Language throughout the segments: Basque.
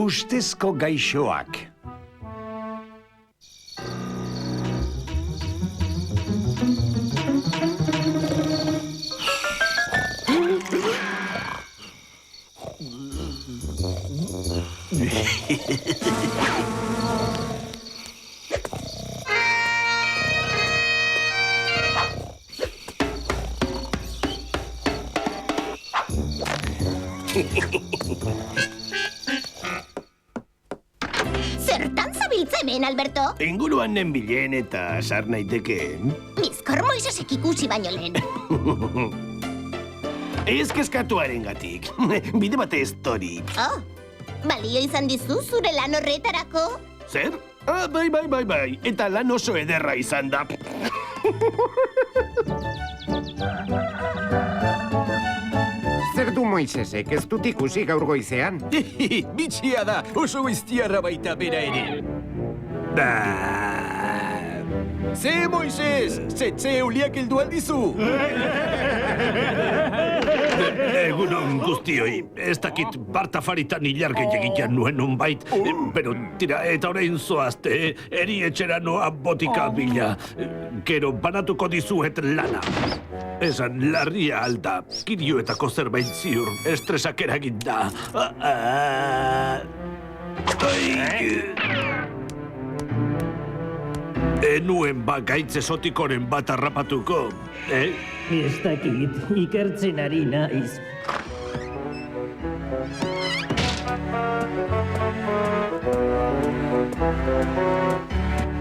ustezko gaixoak. Zertan zabiltza hemen, Alberto? Inguruan nenbilen eta sar naitekeen. Bizkor Moisesek ikusi baino lehen. Ez kezkatuaren gatik. Bide batez tori. Oh, balio izan dizu zure lan horretarako? Zer? Ah, bai. Eta lan oso ederra izan da. Zer du Moisesek, ez dut ikusi gaur goizean? Bitxia da, oso goiztiarra baita bera ere. Ze, Moises! Zetze euliak heldu aldizu! Egunon guztioi, ez dakit bartafaritan ilargei egitean nuen nunbait, pero tira, eta orain zoazte, eri etxera noa botika bila. Gero banatuko dizuet lana. Esan larria alda, kirioetako zerbait ziur, estresak eragin da. Enuen gaitz esotikoren bat harrapatuko, Ez dakit, ikertzen ari naiz.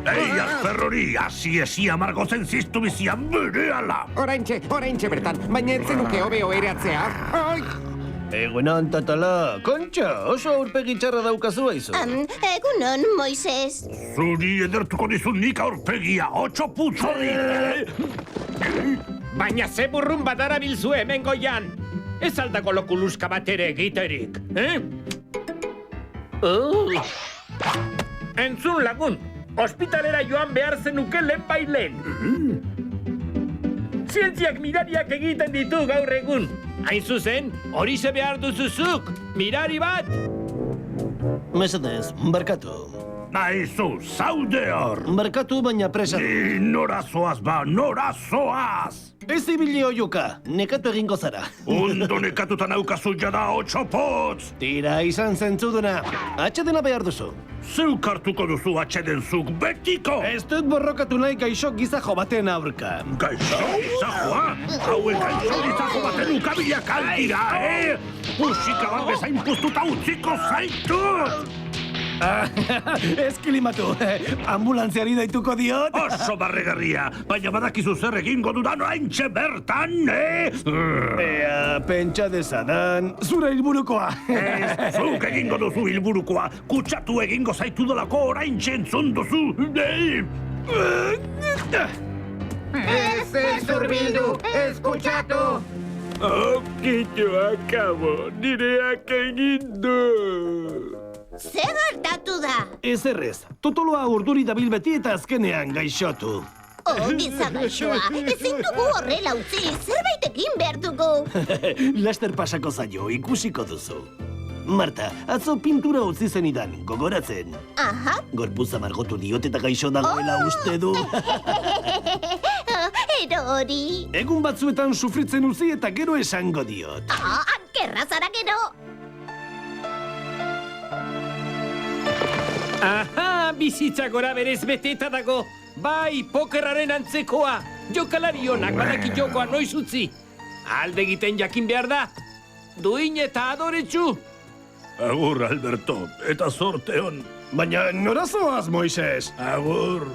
Ei, azperrori, hasi amargozen ziztu bizian berehala! Oraintxe bertan, baina ez zenuke hobeo eratzea. Ai! Egunon, Totolo. Kontxo, oso aurpegi txarra daukazu aizu. Egunon, Moises. Zuri edertuko dizun nik aurpegia, 8 putzori! Baina ze burrun badara bilzu hemen goian. Ez aldako lokuluska bat ere egiterik, Entzun lagun, ospitalera joan behar zenuke lehen bailen. Zientziak mirariak egiten ditu gaur egun. Hain zuzen, horixe behar duzuzuk, mirari bat. Mesedez, barkatu. Aizu, zaude hor! Barkatu baina presa. Nora zoaz ba, nora zoaz! Ez ibili oiuka, nekatu egingo zara. Ondo nekatuta naukazu jada 8 potz! Tira, izan zentzuduna. Atxedena behar duzu. Zeuk hartuko duzu atxedenzuk betiko! Ez dut borrokatu nahi gaixo gizajo baten aurka. Gaixo gizajoa? Hauen gaixo gizajo baten ukabilak aldira, Musika bat bezain puztuta utziko zaitut! Ez kilimatu, ambulantziari daituko diot. Oso barregarria, baina badakizu zer egingo dudan oraintxe bertan, Ea, pentsa dezadan, zure hilburukoa. Ez, zuk egingo duzu hilburukoa, kutsatu egingo zaitu dolako oraintxe entzun duzu. Ez zurbildu, ez kutsatu! Okito akabo, nireak egin du. Ze gertatu da? Ez errez, Totoloa urduri dabil beti eta azkenean gaixotu. Giza gaixoa, ezin dugu horrela utzi, zerbaitekin behar dugu. Laster pasako zaio, ikusiko duzu. Marta, atzo pintura utzi zenidan, gogoratzen. Aha. Gorputza margotu diot eta gaixo dagoela uste du. Erori. Egun batzuetan sufritzen utzi eta gero esango diot. Ankerra zara gero. Aha, bizitza gora berez beteta dago. Bai, pokerraren antzekoa. Jokalari honak badaki jokoa noiz utzi. Alde egiten jakin behar da. Duin eta adoretsu. Agur, Alberto, eta zorte hon. Baina norazoaz, Moises? Agur.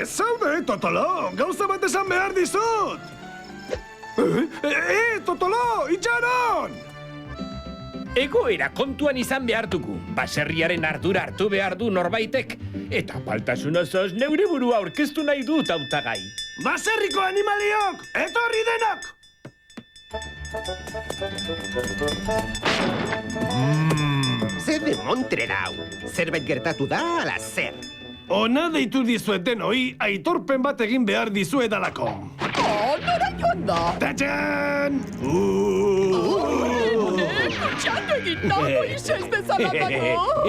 Zaude, Totolo, gauza bat esan behar dizut! Totolo, itxaron! Egoera kontuan izan behar dugu. Baserriaren ardura hartu behar du norbaitek. Eta paltasunazaz neure burua aurkeztu nahi dut hautagai. Baserriko animaliok, etorri denok! Zer demontre dau? Zerbait gertatu da, ala zer? Ona deitu dizueten hoi, aitorpen bat egin behar dizuedalako. Nora joan da? Tatxan! Txando Egita Moises bezala dago!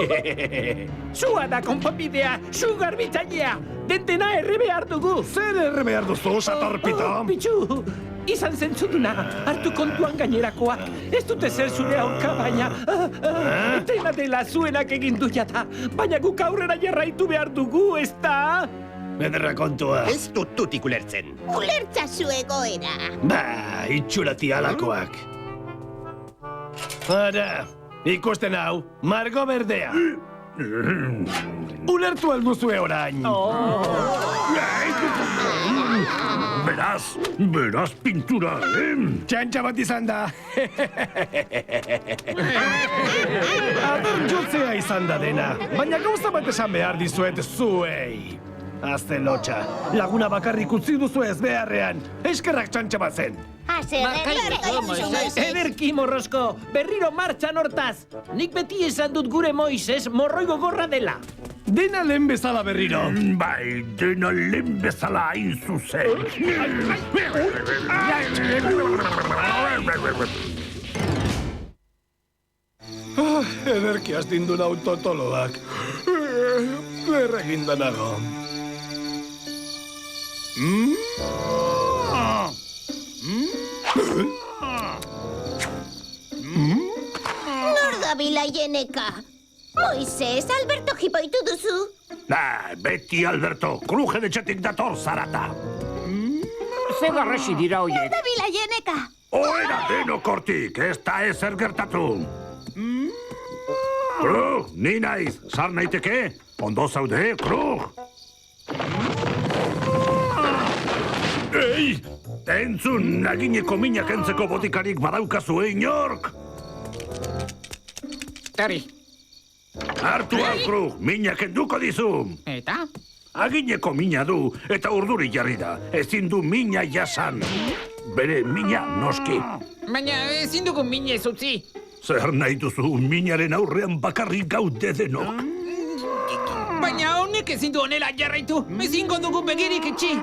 Zua da konponbidea, zu garbitzailea! Dentena erre behar dugu! Zer erre behar duzu, satorpito? Pitxu, izan zentzuduna, hartu kontuan gainerakoak. Ez dute zer zure aurka baina... Dena dela zuenak egin du jata, baina guk aurrera jarraitu behar dugu, ez da? Ederra kontua. Ez dut tutik ulertzen. Ulertza zu egoera. Ba, itxurati alakoak. Ara, ikusten hau, margo berdea. Ulertu alduzue orain. Beraz pintura, Txantxa bat izan da. Abertxotzea izan da dena, baina gauza bat esan behar dizuet zuei. Azte lotxa, laguna bakarrik utzi duzu ez beharrean. Eskerrak txantxa bat zen. Ederki, morrosko, berriro martxan hortaz. Nik beti esan dut gure Moises morroi gogorra dela. Dena lehen bezala berriro. Bai, dena lehen bezala hain zuzen. Ederki astindun autotoloak. Erreginda nago. Nor da bilayeneka? Moises, Alberto jipoitu duzu? Beti Alberto, kruje de txetik dator zarata. Ze garrasi dira hoiek. Da bilayeneka! Oera denokortik, ez da ezer gertatu. Krug, ni naiz, zar naiteke? Ondo zaude, Krug? Ei, entzun, nagineko minak entzeko botikarik badaukazu, inork? Tari. Hartu hau, Krug, minak enduko dizu. Eta? Agineko mina du, eta urduri jarri da. Ezin du mina jasan. Bere mina noski. Baina ezin dugu mine zutzi. Zer nahi duzu, minaren aurrean bakarrik gaude denok. Baina honek ezin du honela jarraitu. Ezingo dugu begirik itxi.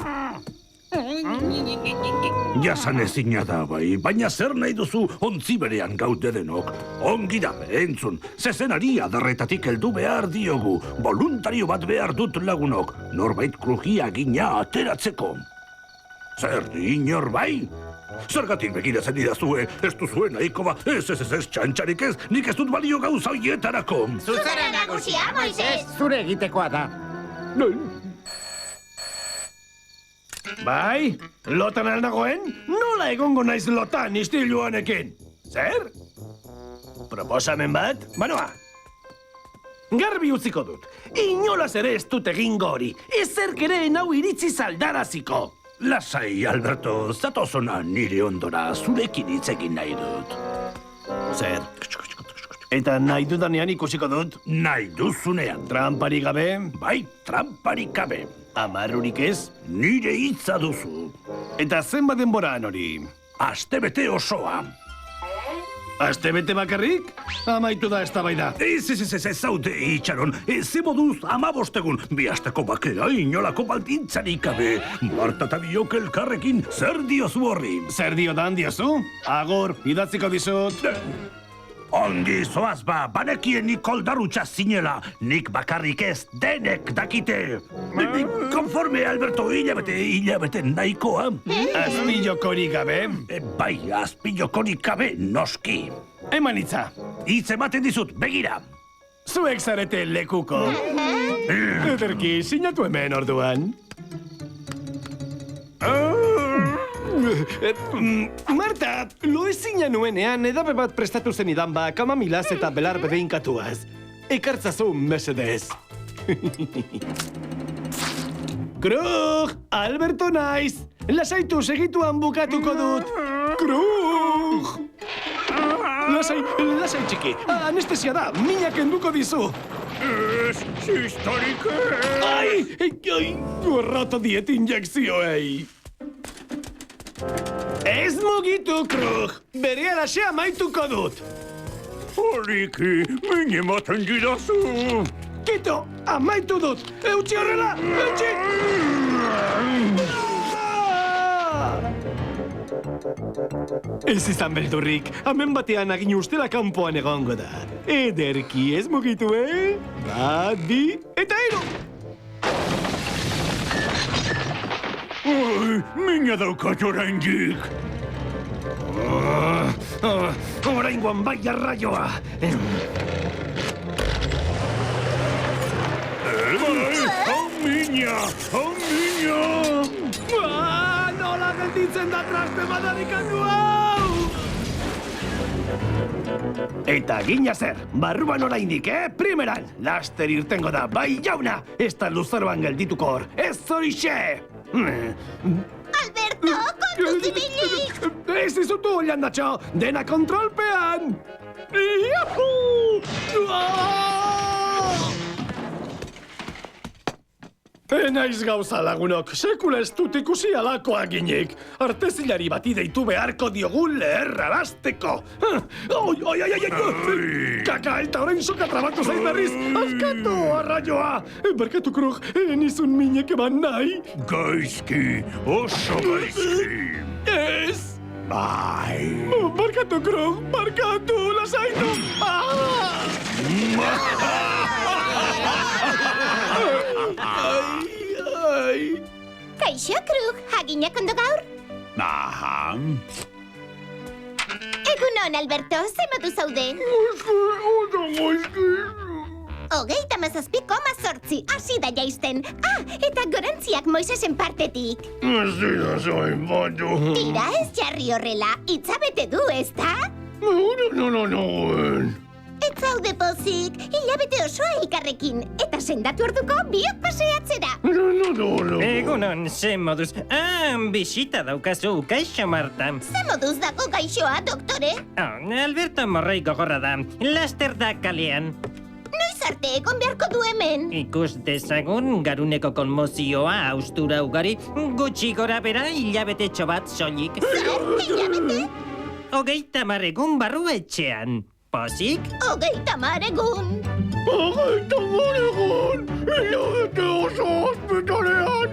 Jasan ezina da bai, baina zer nahi duzu ontzi berean gaude denok. Ongi da, entzun, zezenari adarretatik heldu behar diogu. Voluntario bat behar dut lagunok, norbait krugia gina ateratzeko. Zer, inor bai? Zergatik begiratzen idazue, ez duzue nahiko ba, ez, txantxarik ez, nik ez dut balio gauza hoietarako. Zuzara nagusia, Moises! Zure egitekoa da. Bai, lotan alnagoen? Nola egongo naiz lotan istilu honekin? Zer? Proposamen bat? Banoa. Garbi utziko dut. Inolaz ere ez dut egingo hori. Ezerk ere nau iritzi zaldaraziko. Lasai, Alberto, zatozona nire ondora zurekin hitz egin nahi dut. Zer? Eta nahi dudanean ikusiko dut? Nahi duzunean. Trampari gabe? Bai, tramparik gabe. Amarrurik ez? Nire hitza duzu. Eta zenbat denboraan hori? Astebete osoa. Astebete bakarrik? Amaitu da eztabaida. Ez, zaude, itxaron. Ze moduz 15 egun. Bi asteko bakea inolako baldintzarik gabe. Marta eta biok elkarrekin zer diozu horri? Zer diodan diozu? Agur, idatziko dizut. Ongi zoaz ba, banekien nik koldarutxa zinela. Nik bakarrik ez, denek dakite. Konforme, Alberto, hilabete nahikoa. Azpilokorik gabe? Bai, azpilokorik gabe, noski. Eman hitza. Hitz ematen dizut, begira. Zuek zarete lekuko. Ederki, sinatu hemen orduan. Marta, lo ezina nuenean edabe bat prestatu zenidan ba, kamamilaz eta belar bedeinkatuaz. Ekartzazu, mesedez. Krug, Alberto naiz. Lasaitu segituan bukatuko dut. Krug! Lasai txiki. Anestesia da, minak enduko dizu. Ez, historik Ai, urratu diet injekzioei. Ez mugitu, Krug! Bere alaxe amaituko dut! Horiki, min ematen didazu. Kito, amaitu dut! Eutxi horrela! Eutxi! Ez izan beldurrik, hemen batean agin ustela kanpoan egongo da. Ederki ez mugitu, Bat, bi, eta ero! Mina daukat oraindik. Oraingoan bai arraioa! Hau mina! Nola gelditzen da traste madarikatu hau! Eta gina zer, barruan oraindik, Primeran, laster irtengo da, bai jauna! Ez da luzaroan geldituko hor, ez horixe! Alberto, kontu zibilik! Ez izutu, Landatxo, dena kontrolpean! Iuhu! Enaiz gauza lagunok, sekula ez dut ikusi alako aginik. Artezilari bati deitu beharko diogu leherrarasteko. Oi! Kaka, eta orain soka trabatu zain berriz. Askatu, arraioa! Barkatu, Krog, nizun minek eman nahi. Gaizki, oso gaizki. Ez! Bai. Barkatu, Krog, barkatu, lasaitu! Kaixo, Krug, haginak ondo gaur? Aha. Egunon, Alberto, ze modu zaude? Hogeita mazazpiko mazortzi, hasi da jaisten. Eta gorantziak Moisesen partetik. Tira ez jarri horrela, itzabete du, ezta? Ez zaude pozik, hilabete osoa elkarrekin. Eta sendatu orduko biok paseatzera. Egunon, ze moduz. Bisita daukazu, kaixo Marta. Ze moduz dago gaixoa, doktore? Alberto Morroi gogorra da, laster da kalean. Noiz arte egon beharko du hemen? Ikus dezagun, garuneko konmozioa, austura ugari, gutxi gora bera, hilabete bat soilik. Zer, hilabete? 30 egun barru etxean. Pozik? 30 egun. Hilabete oso ospitalean!